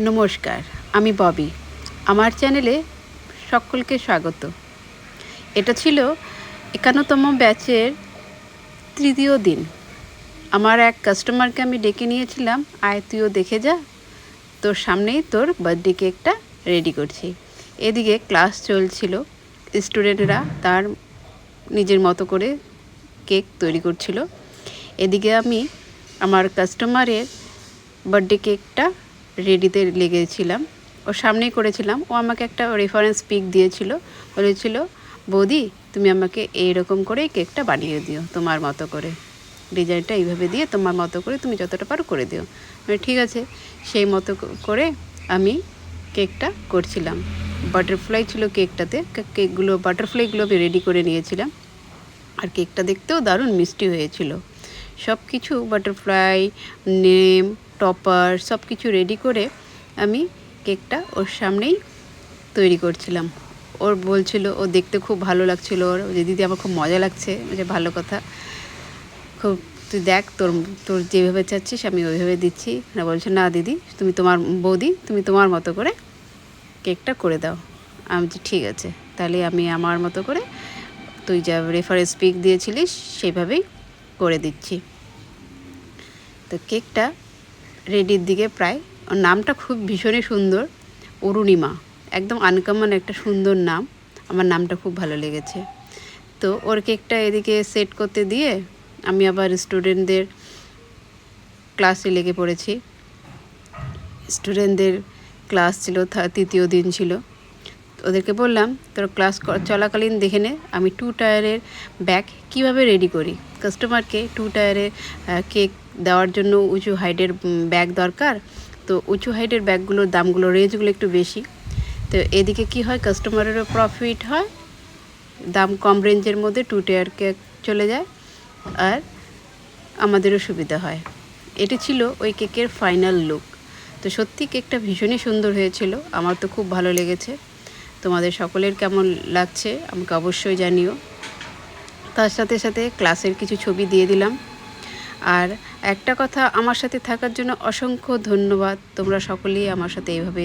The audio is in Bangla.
নমস্কার, আমি ববি। আমার চ্যানেলে সকলকে স্বাগত। এটা ছিল ৫১তম ব্যাচের তৃতীয় দিন। আমার এক কাস্টমারকে আমি ডেকে নিয়েছিলাম, আয় তুইও দেখে যা, তোর সামনেই তোর বার্থডে কেকটা রেডি করছি। এদিকে ক্লাস চলছিল, স্টুডেন্টরা তার নিজের মতো করে কেক তৈরি করছিল। এদিকে আমি আমার কাস্টমারের বার্থডে কেকটা রেডিতে লেগেছিলাম, ওর সামনেই করেছিলাম। ও আমাকে একটা রেফারেন্স পিক দিয়েছিল, বলেছিল বৌদি তুমি আমাকে এইরকম করে কেকটা বানিয়ে দিও, তোমার মতো করে ডিজাইনটা এইভাবে দিয়ে তোমার মতো করে তুমি যতটা পারো করে দিও। মানে ঠিক আছে, সেই মতো করে আমি কেকটা করছিলাম। বাটারফ্লাই ছিল কেকটাতে, কেকগুলো বাটারফ্লাইগুলো আমি রেডি করে নিয়েছিলাম। আর কেকটা দেখতেও দারুণ মিষ্টি হয়েছিল। সব কিছু বাটারফ্লাই, নেম, টপার সব কিছু রেডি করে আমি কেকটা ওর সামনেই তৈরি করছিলাম। ওর বলছিল, ও দেখতে খুব ভালো লাগছিল, ওর যে দিদি আমার খুব মজা লাগছে, যে ভালো কথা, খুব তুই দেখ তোর তোর যেভাবে চাচ্ছিস আমি ওইভাবে দিচ্ছি। না বলছে না দিদি তুমি তোমার বৌদি তুমি তোমার মতো করে কেকটা করে দাও। আমি ঠিক আছে, তাহলে আমি আমার মতো করে তুই যা রেফারেন্স পিক দিয়েছিলিস সেইভাবেই করে দিচ্ছি। তো কেকটা রেডির দিকে প্রায়, ওর নামটা খুব ভীষণই সুন্দর, অরুণিমা, একদম আনকমন একটা সুন্দর নাম, আমার নামটা খুব ভালো লেগেছে। তো ওর কেকটা এদিকে সেট করতে দিয়ে আমি আবার স্টুডেন্টদের ক্লাসে লেগে পড়েছি। স্টুডেন্টদের ক্লাস ছিল, তৃতীয় দিন ছিল। ওদেরকে বললাম তোর ক্লাস চলাকালীন দেখে নে আমি 2 টায়ারের ব্যাগ কীভাবে রেডি করি। কাস্টমারকে 2 টায়ারের কেক দেওয়ার জন্য উঁচু হাইটের ব্যাগ দরকার, তো উঁচু হাইটের ব্যাগগুলোর দামগুলো রেঞ্জগুলো একটু বেশি। তো এদিকে কি হয়, কাস্টমারেরও প্রফিট হয়, দাম কম রেঞ্জের মধ্যে 2 টায়ার কেক চলে যায়, আর আমাদেরও সুবিধা হয়। এটি ছিল ওই কেকের ফাইনাল লুক। তো সত্যি কেকটা ভীষণই সুন্দর হয়েছিল, আমার তো খুব ভালো লেগেছে। তোমাদের সকলের কেমন লাগছে আমাকে অবশ্যই জানিও। তার সাথে সাথে ক্লাসের কিছু ছবি দিয়ে দিলাম। আর একটা কথা, আমার সাথে থাকার জন্য অসংখ্য ধন্যবাদ। তোমরা সকলেই আমার সাথে এইভাবে